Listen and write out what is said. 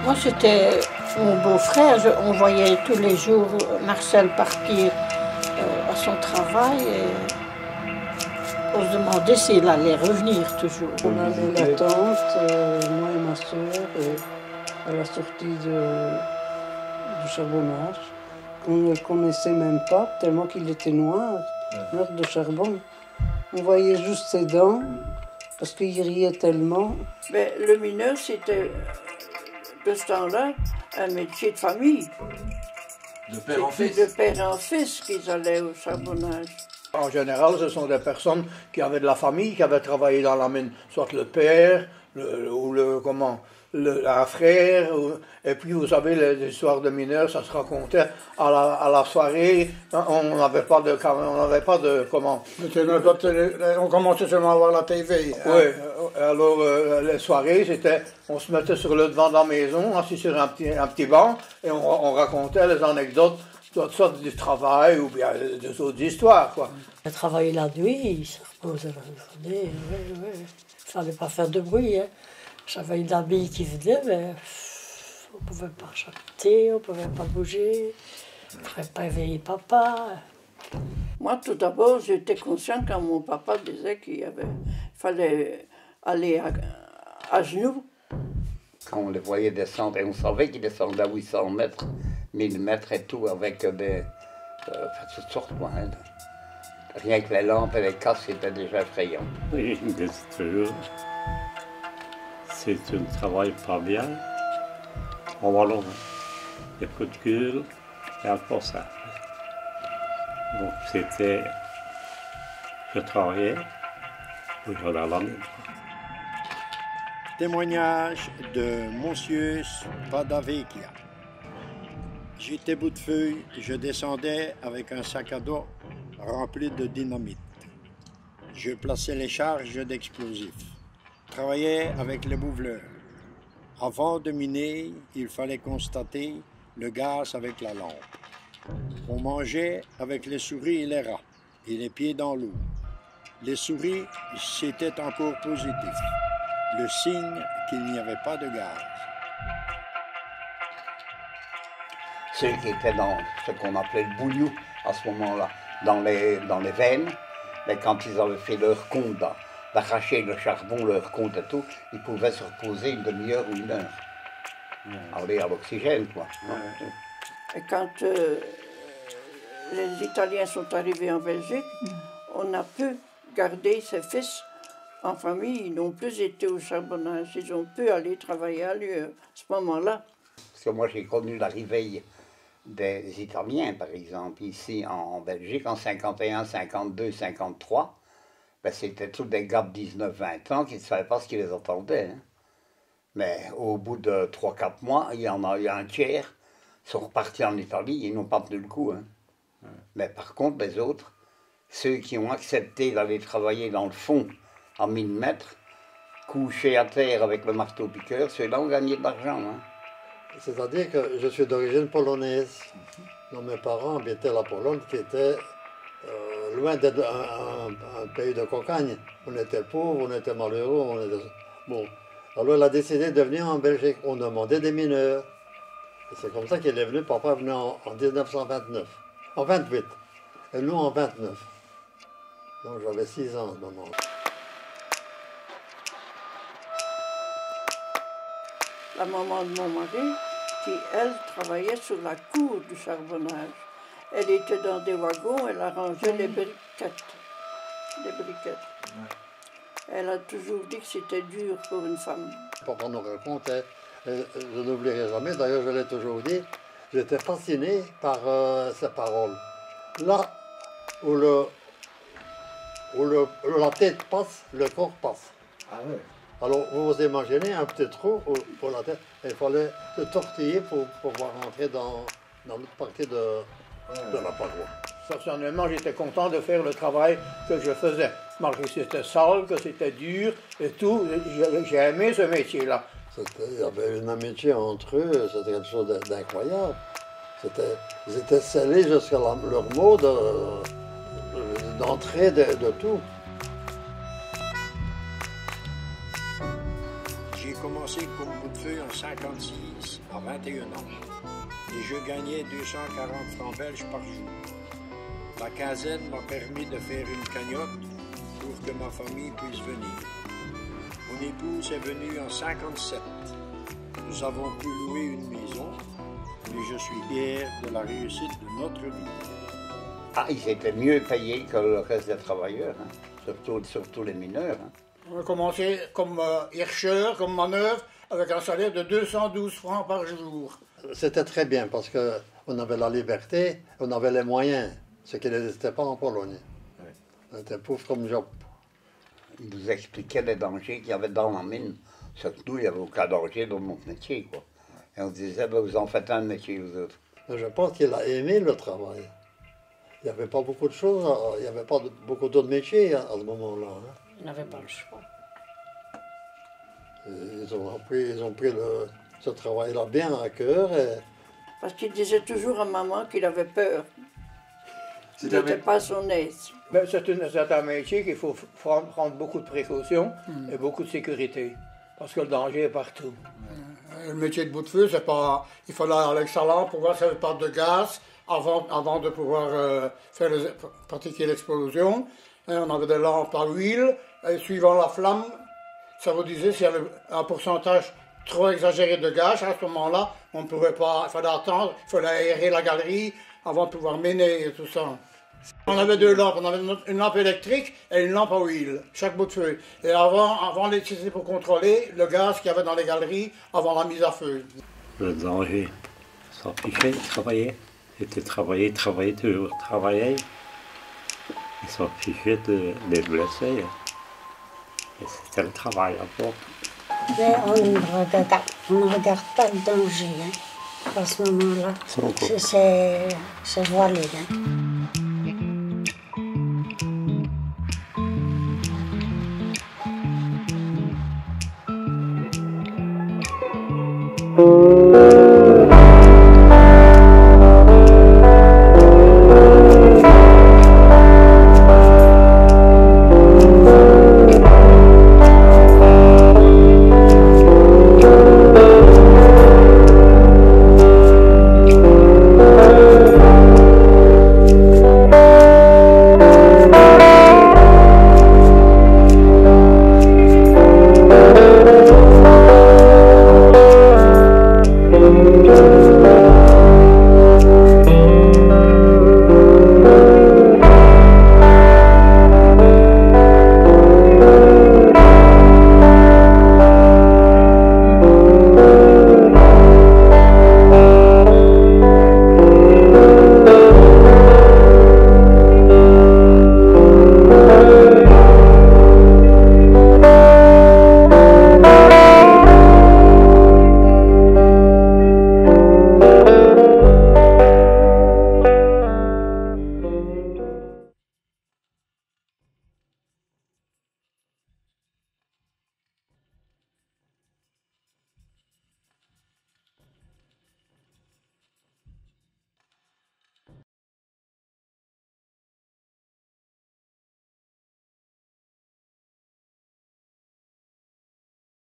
Moi, c'était mon beau-frère. On voyait tous les jours Marcel partir à son travail. Et on se demandait s'il allait revenir toujours. On allait la tante, moi et ma soeur, à la sortie du charbonnage. On ne le connaissait même pas, tellement qu'il était noir de charbon. On voyait juste ses dents, parce qu'il riait tellement. Mais le mineur, c'était, de ce temps-là, un métier de famille. De père en fils. De père en fils qu'ils allaient au charbonnage. En général, ce sont des personnes qui avaient de la famille, qui avaient travaillé dans la mine, soit le père, un frère, et puis vous savez, les histoires de mineurs, ça se racontait à la soirée, on n'avait pas de comment. On commençait seulement à voir la TV. Hein. Oui, alors les soirées, on se mettait sur le devant de la maison, assis sur un petit banc, et on racontait les anecdotes, soit du travail ou bien des autres histoires, quoi. On travaillait la nuit, il se reposait la journée, il fallait pas faire de bruit, hein. J'avais une amie qui venait, mais on ne pouvait pas chanter, on ne pouvait pas bouger, on ne pouvait pas éveiller papa. Moi, tout d'abord, j'étais consciente quand mon papa disait qu'il fallait aller à genoux. Quand on les voyait descendre, et on savait qu'ils descendaient à 800 mètres, 1000 mètres et tout, avec toutes sortes, quoi. Hein. Rien que les lampes et les casques, c'était déjà effrayant. Oui, bien sûr. C'est un travail pas bien. En wallon, des coups de gueule et un passage. Donc c'était, je travaillais, puis j'allais à la mine. Témoignage de Monsieur Spadavecchia. J'étais bout de feuille, je descendais avec un sac à dos rempli de dynamite. Je plaçais les charges d'explosifs. Travaillais avec le bouveleur. Avant de miner, il fallait constater le gaz avec la lampe. On mangeait avec les souris et les rats, et les pieds dans l'eau. Les souris, c'était encore positif, le signe qu'il n'y avait pas de gaz. Ceux qui étaient dans ce qu'on appelait le bouillou à ce moment-là, dans les veines, mais quand ils avaient fait leur compte d'arracher le charbon, leur compte et tout, ils pouvaient se reposer une demi-heure ou une heure. Aller à l'oxygène, quoi. Et quand les Italiens sont arrivés en Belgique, on a pu garder ses fils en famille. Ils n'ont plus été au charbonnage. Ils ont pu aller travailler à lui à ce moment-là. Parce que moi, j'ai connu l'arrivée des Italiens, par exemple, ici en Belgique, en 51, 52, 53. Ben, c'était tous des gars de 19-20 ans qui ne savaient pas ce qui les attendait. Hein. Mais au bout de 3-4 mois, il y en a eu un tiers, ils sont repartis en Italie, ils n'ont pas tenu le coup. Hein. Mais par contre, les autres, ceux qui ont accepté d'aller travailler dans le fond à 1000 mètres, couchés à terre avec le marteau-piqueur, ceux-là ont gagné de l'argent. Hein. C'est-à-dire que je suis d'origine polonaise. Donc mes parents habitaient la Pologne, qui était loin d'être un pays de cocagne. On était pauvres, on était malheureux, Bon. Alors elle a décidé de venir en Belgique. On demandait des mineurs. Et c'est comme ça qu'il est venu. Papa est venu en 1929. En 28. Et nous en 29. Donc j'avais 6 ans à ce moment. La maman de mon mari, qui, elle, travaillait sur la cour du charbonnage. Elle était dans des wagons, elle arrangeait les briquettes. Les briquettes. Elle a toujours dit que c'était dur pour une femme. Papa nous racontait, je n'oublierai jamais, d'ailleurs je l'ai toujours dit, j'étais fasciné par ces paroles. Là où la tête passe, le corps passe. Ah ouais. Alors vous vous imaginez un petit trou pour la tête, il fallait se tortiller pour pouvoir rentrer dans l'autre partie de la paroi. Personnellement, j'étais content de faire le travail que je faisais. Malgré que c'était sale, que c'était dur et tout, j'ai aimé ce métier-là. Il y avait une amitié entre eux, c'était quelque chose d'incroyable. Ils étaient scellés jusqu'à leur mot d'entrée de tout. J'ai commencé comme bout de feu en 56, à 21 ans, et je gagnais 240 francs belges par jour. La quinzaine m'a permis de faire une cagnotte pour que ma famille puisse venir. Mon épouse est venue en 57. Nous avons pu louer une maison, et je suis fier de la réussite de notre vie. Ah, ils étaient mieux payés que le reste des travailleurs, hein. Surtout les mineurs. Hein. On a commencé comme Hirscher, comme manœuvre, avec un salaire de 212 francs par jour. C'était très bien parce qu'on avait la liberté, on avait les moyens, ce qui n'existait pas en Pologne. Oui. On était pauvre comme job. Ils nous expliquaient les dangers qu'il y avait dans la mine. Surtout, il n'y avait aucun danger dans notre métier, quoi. Et on disait, ben, vous en faites un métier, vous autres. Mais je pense qu'il a aimé le travail. Il n'y avait pas beaucoup de choses, il n'y avait pas beaucoup d'autres métiers à ce moment-là. Hein. Il n'avait pas le choix. Ils ont pris ce travail-là bien à cœur. Et... Parce qu'il disait toujours à maman qu'il avait peur. Il n'était pas à son aise. C'est un métier qu'il faut prendre beaucoup de précautions et beaucoup de sécurité. Parce que le danger est partout. Le métier de bout de feu, c'est pas. Il fallait aller à l'extérieur pour voir s'il n'y avait pas de gaz avant de pouvoir pratiquer l'explosion. On avait des lampes à huile, et suivant la flamme, ça vous disait s'il y avait un pourcentage trop exagéré de gaz. À ce moment-là, on ne pouvait pas. Il fallait attendre, il fallait aérer la galerie avant de pouvoir mener et tout ça. On avait deux lampes, on avait une lampe électrique et une lampe à huile, chaque bout de feu. Et avant l'électricité pour contrôler le gaz qu'il y avait dans les galeries avant la mise à feu. Le danger, s'en fichait, travailler. C'était travailler, toujours travailler. Ils s'en fichaient des blessés. Et c'était le travail à part. Mais on ne regarde pas le danger, hein, à ce moment-là. C'est voilé. Hein.